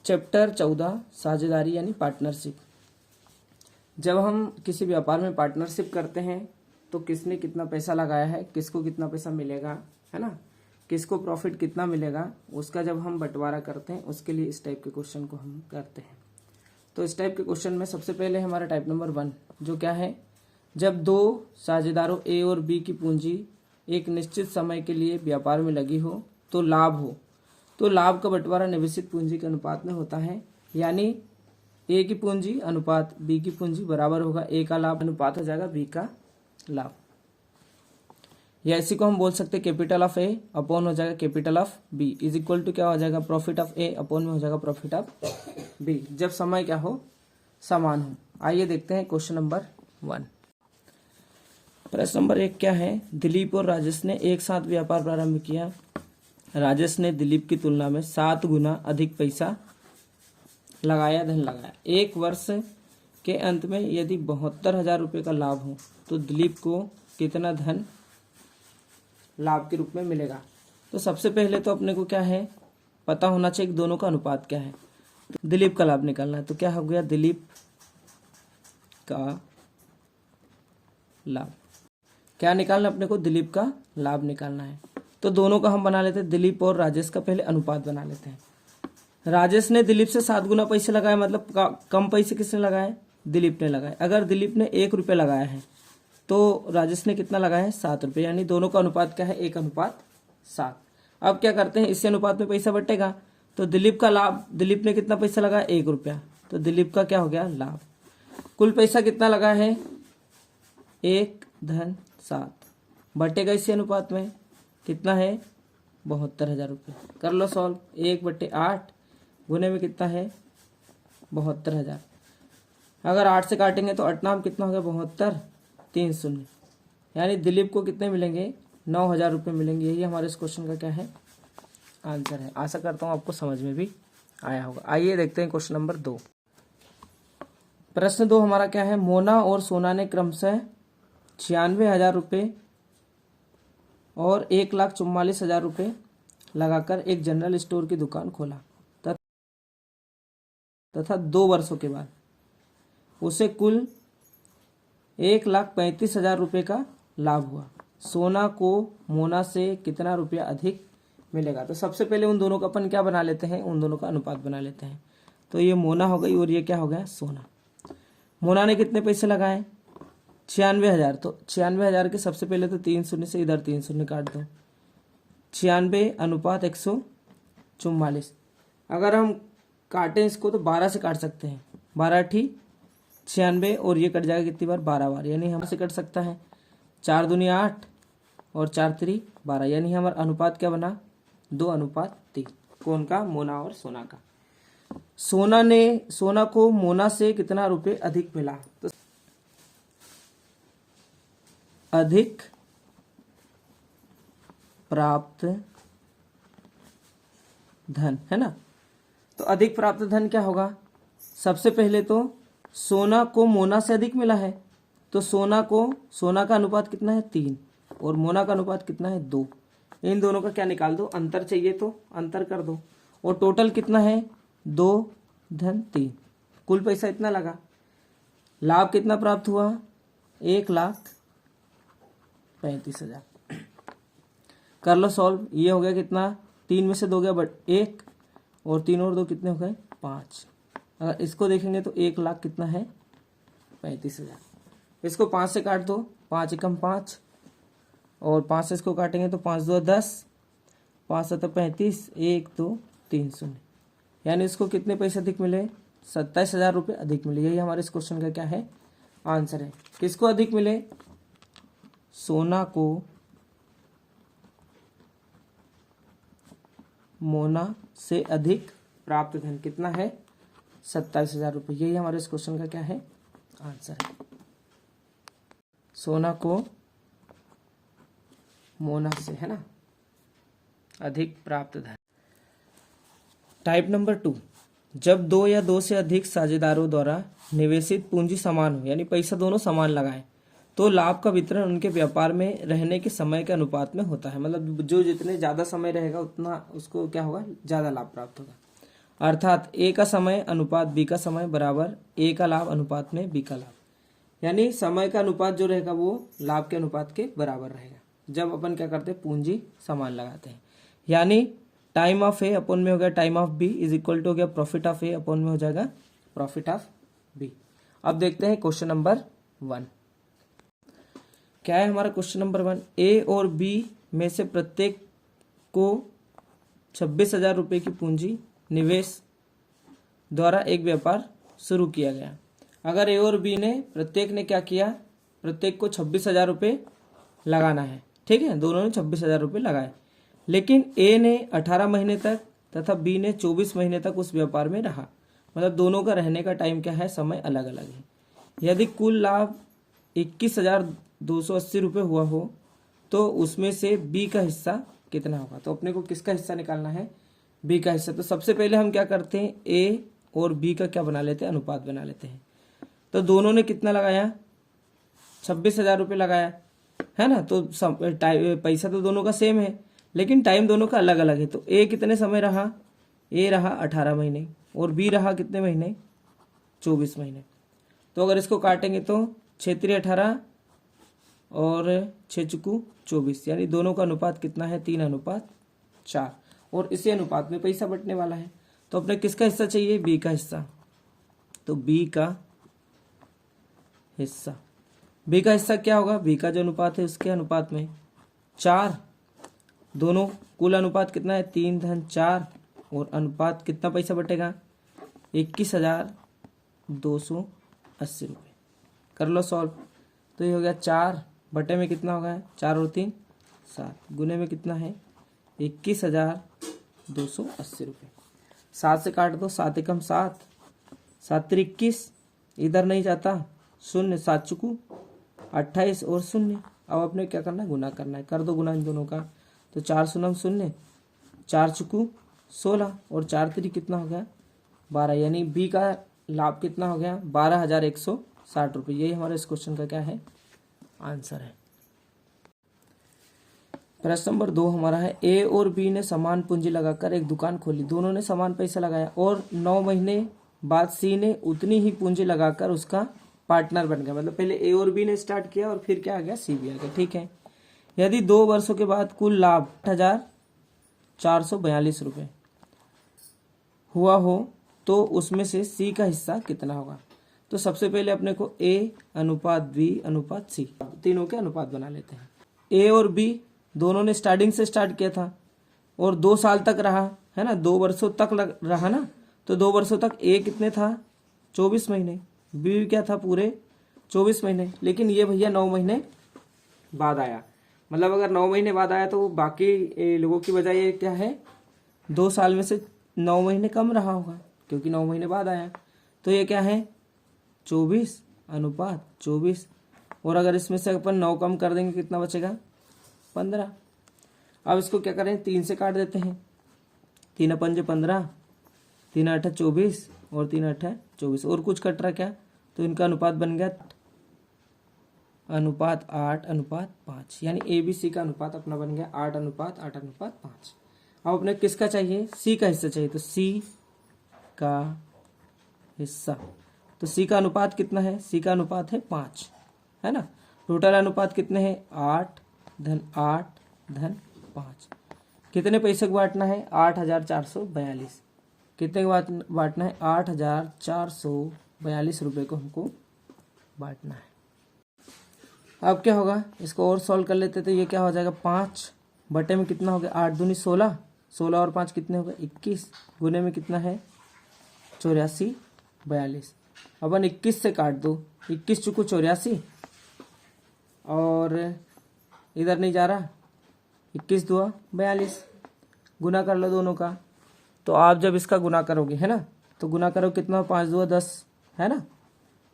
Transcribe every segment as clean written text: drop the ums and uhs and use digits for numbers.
Chapter 14 साझेदारी यानी partnership. जब हम किसी व्यापार में पार्टनरशिप करते हैं तो किसने कितना पैसा लगाया है, किसको कितना पैसा मिलेगा, है ना, किसको प्रॉफिट कितना मिलेगा, उसका जब हम बंटवारा करते हैं उसके लिए इस टाइप के क्वेश्चन को हम करते हैं। तो इस टाइप के क्वेश्चन में सबसे पहले हमारा टाइप नंबर 1 जो क्या है, जब दो साझेदारों ए और बी की पूंजी एक निश्चित समय के लिए व्यापार में लगी हो तो लाभ हो, तो लाभ का बंटवारा निवेशित पूंजी के अनुपात में होता है। यानी ए की पूंजी अनुपात बी की पूंजी बराबर होगा ए का लाभ अनुपात हो जाएगा बी का लाभ। या इसी को हम बोल सकते हैं कैपिटल ऑफ ए अपॉन हो जाएगा capital of B is equal to क्या हो जाएगा, प्रॉफिट ऑफ ए अपॉन में हो जाएगा प्रॉफिट ऑफ बी, जब समय क्या हो, समान हो। आइए देखते हैं क्वेश्चन नंबर 1। प्रश्न नंबर 1 क्या है, दिलीप और राजेश ने एक साथ व्यापार प्रारंभ किया। राजेश ने दिलीप की तुलना में 7 गुना अधिक पैसा लगाया, धन लगाया। एक वर्ष के अंत में यदि 72,000 रुपये का लाभ हो तो दिलीप को कितना धन लाभ के रूप में मिलेगा। तो सबसे पहले तो अपने को क्या है, पता होना चाहिए कि दोनों का अनुपात क्या है। तो दिलीप का लाभ निकालना है, तो क्या हो गया, दिलीप का लाभ। क्या निकालना अपने को, दिलीप का लाभ निकालना है। तो दोनों का हम बना लेते हैं, दिलीप और राजेश का पहले अनुपात बना लेते हैं। राजेश ने दिलीप से 7 गुना पैसे लगाए, मतलब कम पैसे किसने लगाए, दिलीप ने लगाए। अगर दिलीप ने 1 रुपये लगाया है तो राजेश ने कितना लगाया है, 7 रुपये। यानी दोनों का अनुपात क्या है, 1:7। अब क्या करते हैं, इसी अनुपात में पैसा बटेगा। तो दिलीप का लाभ, दिलीप ने कितना पैसा लगाया, 1 रुपया, तो दिलीप का क्या हो गया, लाभ। कुल पैसा कितना लगा है, 1:7 बटेगा इसी अनुपात में कितना है, 72,000 रुपये। कर लो सॉल्व, 1/8 गुने में कितना है, 72,000। अगर 8 से काटेंगे तो 8 नाम कितना हो गया, 72, 3 शून्य। यानी दिलीप को कितने मिलेंगे, 9,000 रुपये मिलेंगे। यही हमारे इस क्वेश्चन का क्या है, आंसर है। आशा करता हूँ आपको समझ में भी आया होगा। आइए देखते हैं क्वेश्चन नंबर 2। प्रश्न 2 हमारा क्या है, मोना और सोना ने क्रमशः 96,000 रुपये और 1,44,000 रुपये लगाकर एक जनरल स्टोर की दुकान खोला तथा 2 वर्षों के बाद उसे कुल 1,35,000 रुपये का लाभ हुआ। सोना को मोना से कितना रुपया अधिक मिलेगा। तो सबसे पहले उन दोनों का अपन क्या बना लेते हैं, उन दोनों का अनुपात बना लेते हैं। तो ये मोना हो गई और ये क्या हो गया, सोना। मोना ने कितने पैसे लगाए, 96,000। तो 96,000 के सबसे पहले तो 3 शून्य से इधर 3 शून्य काट दो, 96:144। अगर हम काटें इसको तो 12 से काट सकते हैं, 12 96 और ये कट जाएगा कितनी बार, 12 बार। यानी हमसे कट सकता है 4 दूनी 8 और 4 3 12। यानी हमारा अनुपात क्या बना, 2:3। कौन का, मोना और सोना का। सोना को मोना से कितना रुपए अधिक मिला, तो अधिक प्राप्त धन, है ना। तो अधिक प्राप्त धन क्या होगा, सबसे पहले तो सोना को मोना से अधिक मिला है, तो सोना का अनुपात कितना है, 3 और मोना का अनुपात कितना है, 2। इन दोनों का क्या निकाल दो, अंतर चाहिए तो अंतर कर दो। और टोटल कितना है, 2:3। कुल पैसा इतना लगा। लाभ कितना प्राप्त हुआ, 1,35,000। कर लो सॉल्व, ये हो गया कितना, 3 में से 2 गया 1 और 3 और 2 कितने हो गए, 5। अगर इसको देखेंगे तो 1,00,000 कितना है, 35,000। इसको 5 से काट दो, 5 एकम 5 और 5 से इसको काटेंगे तो 5 2 10, 5 7 35, 1 2 3 शून्य। यानी इसको कितने पैसे अधिक मिले, 27,000 रुपये अधिक मिले। यही हमारे इस क्वेश्चन का क्या है, आंसर है। किसको अधिक मिले, सोना को मोना से अधिक प्राप्त धन कितना है, 27,000 रुपये। यही हमारे इस क्वेश्चन का क्या है, आंसर है। सोना को मोना से, है ना, अधिक प्राप्त धन। टाइप नंबर 2, जब 2 या 2 से अधिक साझेदारों द्वारा निवेशित पूंजी समान हो, यानी पैसा दोनों समान लगाएं, तो लाभ का वितरण उनके व्यापार में रहने के समय के अनुपात में होता है। मतलब जो जितने ज़्यादा समय रहेगा उतना उसको क्या होगा, ज़्यादा लाभ प्राप्त होगा। अर्थात ए का समय अनुपात बी का समय बराबर ए का लाभ अनुपात में बी का लाभ। यानी समय का अनुपात जो रहेगा वो लाभ के अनुपात के बराबर रहेगा जब अपन क्या करते हैं, पूंजी समान लगाते हैं। यानी टाइम ऑफ ए अपॉन में हो गया time of B is equal to हो गया प्रॉफिट ऑफ ए अपॉन में हो जाएगा प्रॉफिट ऑफ बी। अब देखते हैं क्वेश्चन नंबर 1 क्या है हमारा। क्वेश्चन नंबर 1, ए और बी में से प्रत्येक को 26,000 रुपये की पूंजी निवेश द्वारा एक व्यापार शुरू किया गया। अगर ए और बी ने प्रत्येक ने क्या किया, प्रत्येक को 26,000 रुपये लगाना है, ठीक है, दोनों ने 26,000 रुपये लगाए, लेकिन ए ने 18 महीने तक तथा बी ने 24 महीने तक उस व्यापार में रहा। मतलब दोनों का रहने का टाइम क्या है, समय अलग अलग है। यदि कुल लाभ 21,280 रुपये हुआ हो तो उसमें से बी का हिस्सा कितना होगा। तो अपने को किसका हिस्सा निकालना है, बी का हिस्सा। तो सबसे पहले हम क्या करते हैं, ए और बी का क्या बना लेते हैं, अनुपात बना लेते हैं। तो दोनों ने कितना लगाया, 26,000 रुपये लगाया है ना। तो पैसा तो दोनों का सेम है लेकिन टाइम दोनों का अलग अलग है। तो ए कितने समय रहा, ए रहा 18 महीने और बी रहा कितने महीने, 24 महीने। तो अगर इसको काटेंगे तो 6 18 और 6 चुकू 24, यानी दोनों का अनुपात कितना है, 3:4 और इसी अनुपात में पैसा बंटने वाला है। तो अपने किसका हिस्सा चाहिए, बी का हिस्सा। तो बी का हिस्सा, बी का हिस्सा क्या होगा, बी का जो अनुपात है उसके अनुपात में 4, दोनों कुल अनुपात कितना है 3:4 और अनुपात कितना पैसा बटेगा 21,280 रुपये। कर लो सॉल्व। तो ये हो गया 4 बटे में कितना होगा, 4 और 3 7, गुने में कितना है 21,280 रुपये। 7 से काट दो, 7 एकम 7, 7 3 21, इधर नहीं जाता, 0 7 चुकू 28 और 0। अब अपने क्या करना है, गुना करना है। कर दो गुना इन दोनों का। तो 4 शून्य 0, 4 चुकू 16 और 4 3 कितना हो गया 12। यानी बी का लाभ कितना हो गया 12,160 रुपये। यही हमारे इस क्वेश्चन का क्या है, आंसर है। प्रश्न नंबर 2 हमारा है, ए और बी ने समान पूंजी लगाकर एक दुकान खोली। दोनों ने समान पैसा लगाया और 9 महीने बाद सी ने उतनी ही पूंजी लगाकर उसका पार्टनर बन गया। मतलब पहले ए और बी ने स्टार्ट किया और फिर क्या आ गया, सी भी आ गया, ठीक है। यदि 2 वर्षों के बाद कुल लाभ 8,442 रुपये हुआ हो तो उसमें से सी का हिस्सा कितना होगा। तो सबसे पहले अपने को ए अनुपात बी अनुपात सी, तीनों के अनुपात बना लेते हैं। ए और बी दोनों ने स्टार्टिंग से स्टार्ट किया था और 2 साल तक रहा है ना, 2 वर्षों तक रहा ना। तो 2 वर्षों तक ए कितने था 24 महीने, बी क्या था पूरे 24 महीने। लेकिन ये भैया 9 महीने बाद आया। मतलब अगर 9 महीने बाद आया तो बाकी लोगों की बजाय ये क्या है 2 साल में से 9 महीने कम रहा होगा क्योंकि 9 महीने बाद आया। तो ये क्या है 24 अनुपात 24। और अगर इसमें से अपन 9 कम कर देंगे कितना बचेगा 15। अब इसको क्या करें 3 से काट देते हैं। 3 पंजे 15, 3 8 24 और 3 8 24 और कुछ कट रहा क्या, तो इनका अनुपात बन गया अनुपात 8:5। यानी ए बी सी का अनुपात अपना बन गया 8:8:5। अब अपने किसका चाहिए, सी का हिस्सा चाहिए। तो सी का हिस्सा, तो सी का अनुपात कितना है, सी का अनुपात है 5 है ना। टोटल अनुपात कितने हैं 8:8:5। कितने पैसे को बांटना है 8,442। कितने को बांटना है 8,442 रुपये को हमको बांटना है। अब क्या होगा, इसको और सॉल्व कर लेते तो ये क्या हो जाएगा 5 बटे में कितना हो गया 8 दूनी 16, 16 और 5 कितने हो गए 21, गुने में कितना है 84 42। अपन 21 से काट दो, 21 चुकू 84 और इधर नहीं जा रहा 21 2 42, गुना कर लो दोनों का। तो आप जब इसका गुना करोगे है ना, तो गुना करो कितना 5 2 10 है ना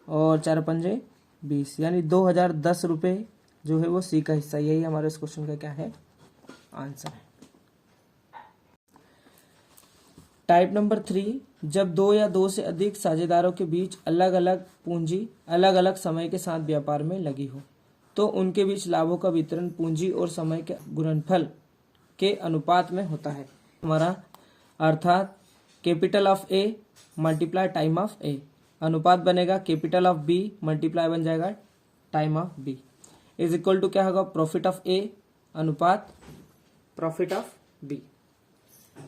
और 4 पंजे 20, यानी 2,010 रुपये जो है वो सी का हिस्सा। यही हमारे इस क्वेश्चन का क्या है, आंसर है। टाइप नंबर 3, जब 2 या 2 से अधिक साझेदारों के बीच अलग अलग पूंजी अलग अलग समय के साथ व्यापार में लगी हो तो उनके बीच लाभों का वितरण पूंजी और समय के गुणनफल के अनुपात में होता है हमारा। अर्थात capital of A multiply time of A, अनुपात बनेगा कैपिटल ऑफ बी मल्टीप्लाई बन जाएगा time of B, is equal to क्या होगा प्रॉफिट ऑफ ए अनुपात प्रॉफिट ऑफ बी।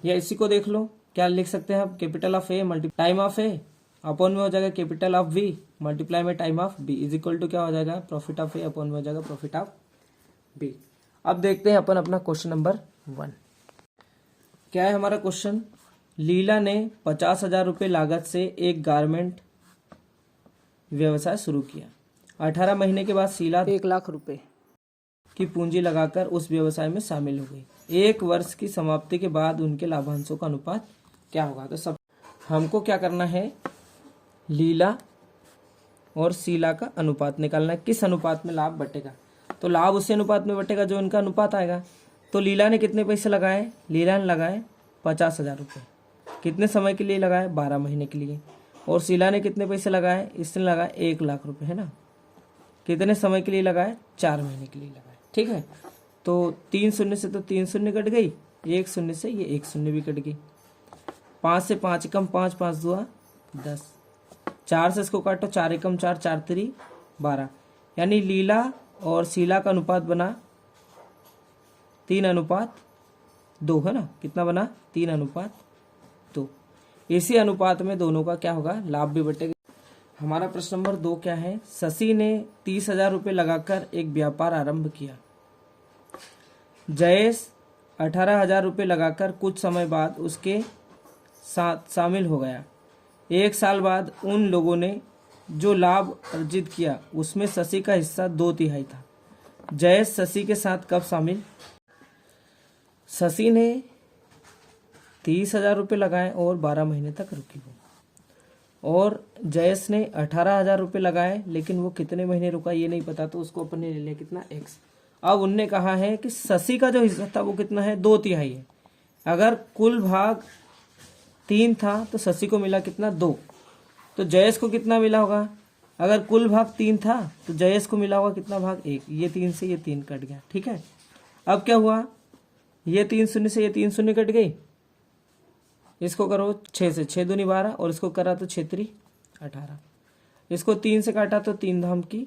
या इसी को देख लो, क्या लिख सकते हैं आप, capital of A multiply time of A upon में हो जाएगा कैपिटल ऑफ बी मल्टीप्लाई में time of B, is equal to क्या हो जाएगा प्रॉफिट ऑफ ए अपॉन में हो जाएगा प्रॉफिट ऑफ बी। अब देखते हैं अपन अपना क्वेश्चन नंबर 1। क्या है हमारा क्वेश्चन, लीला ने 50,000 रुपये लागत से एक गारमेंट व्यवसाय शुरू किया। 18 महीने के बाद शीला 1 लाख रुपए की पूंजी लगाकर उस व्यवसाय में शामिल हो गई। 1 वर्ष की समाप्ति के बाद उनके लाभांशों का अनुपात क्या होगा। तो सब हमको क्या करना है, लीला और शीला का अनुपात निकालना है, किस अनुपात में लाभ बटेगा। तो लाभ उसी अनुपात में बटेगा जो इनका अनुपात आएगा। तो लीला ने कितने पैसे लगाए, लीला ने लगाए 50,000 रुपये, कितने समय के लिए लगाए 12 महीने के लिए। और शीला ने कितने पैसे लगाए, इसने लगाए 1 लाख रुपए, है ना, कितने समय के लिए लगाए 4 महीने के लिए लगाए। ठीक है, तो 3 शून्य से तो 3 शून्य कट गई, 1 शून्य से ये 1 शून्य भी कट गई, 5 से 5 कम 5, 5 दुआ 10, 4 से इसको काटो 4 एकम 4, 4 3 12, यानी लीला और शीला का अनुपात बना 3:2, है ना, कितना बना 3:2। इसी अनुपात में दोनों का क्या होगा, लाभ भी बटेगा। हमारा प्रश्न नंबर 2 क्या है, शशि ने 30,000 रुपये लगाकर एक व्यापार आरंभ किया। जयेश 18,000 रुपये लगाकर कुछ समय बाद उसके साथ शामिल हो गया। 1 साल बाद उन लोगों ने जो लाभ अर्जित किया उसमें शशि का हिस्सा 2/3 था। जयेश शशि के साथ कब शामिल। शशि ने 30,000 रुपये लगाए और 12 महीने तक रुकी वो, और जयेश ने 18,000 रुपये लगाए लेकिन वो कितने महीने रुका ये नहीं पता, तो उसको अपन ने ले लिया कितना x। अब उनने कहा है कि शशि का जो हिस्सा था वो कितना है 2/3 है। अगर कुल भाग 3 था तो शशि को मिला कितना 2, तो जयेश को कितना मिला होगा, अगर कुल भाग 3 था तो जयेश को मिला होगा कितना भाग 1, ये 3 से ये 3 कट गया। ठीक है, अब क्या हुआ, ये 3 शून्य से ये 3 शून्य कट गई, इसको करो 6 से 6 दूनी 12 और इसको करा तो 6 3 18, इसको 3 से काटा तो 3 धाम की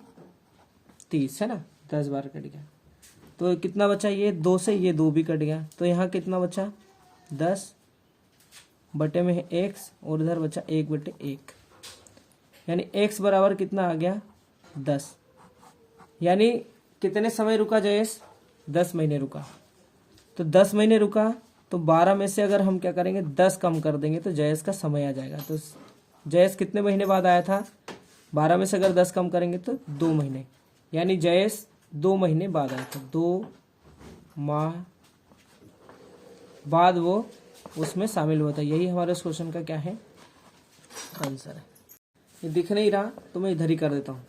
30, है ना, 10 बार कट गया। तो कितना बचा, ये 2 से ये 2 भी कट गया, तो यहाँ कितना बचा 10 बटे में है x और इधर बचा 1/1, यानी x बराबर कितना आ गया 10। यानी कितने समय रुका जयेश, 10 महीने रुका। तो 10 महीने रुका तो 12 में से अगर हम क्या करेंगे 10 कम कर देंगे तो जयेश का समय आ जाएगा। तो जयेश कितने महीने बाद आया था, 12 में से अगर 10 कम करेंगे तो 2 महीने, यानी जयेश 2 महीने बाद आया था, 2 माह बाद वो उसमें शामिल हुआ था। यही हमारे इस क्वेश्चन का क्या है आंसर है। ये दिख नहीं रहा तो मैं इधर ही कर देता हूँ।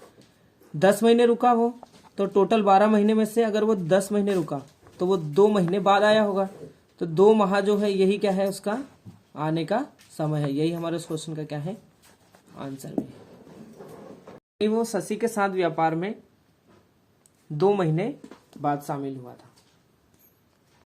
10 महीने रुका वो, तो टोटल 12 महीने में से अगर वो 10 महीने रुका तो वो 2 महीने बाद आया होगा, तो 2 माह जो है यही क्या है उसका आने का समय है। यही हमारे इस क्वेश्चन का क्या है आंसर भी है। वो शशि के साथ व्यापार में 2 महीने बाद शामिल हुआ था।